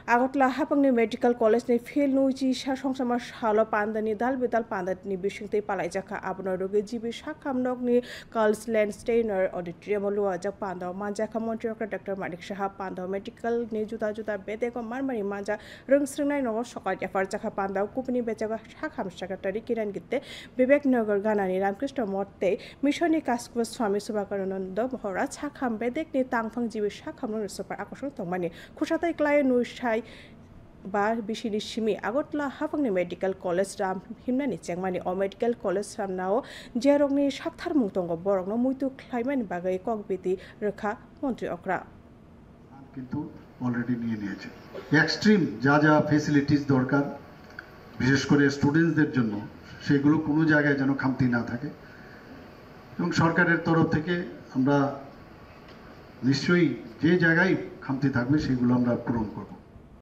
Agotla hapangni medical college ni fail no ji sha songsama shalo pandani dal bedal pandani bisingte palaijaka abno roge jibi shakamnok ni Carls Landsteiner auditorium lua jak panda manja mantri Dr. Manik Shaha panda medical ni juta bede ko marmari manja rungsringnai no sokar jafar jaka panda kupni bejaga shakam secretary Kiran Gitte Vivek Nagar Ganani Ramkrishna Motte Mishoni Kaskwa Swami Subhakarananda Mohara shakam bedek ni tangphang jibi shakamno super akosong tongmani khushatai klai nu shai ba bishini shimi Agotla hapangni medical college ram himnani chengmani o medical college ram nao jerogni sakthar mungtongo borokno muitu khlaimani bagai kokbiti rekha মন্ত্রী অকরা কিন্তু already নিয়ে নিয়েছে extreme যা যা facilities দরকার বিশেষ করে স্টুডেন্টসদের জন্য সেগুলো কোনো জায়গায় যেন খামতি না থাকে এবং সরকারের তরফ থেকে আমরা নিশ্চয়ই যে জায়গায় খামতি থাকবে সেগুলো আমরা পূরণ করব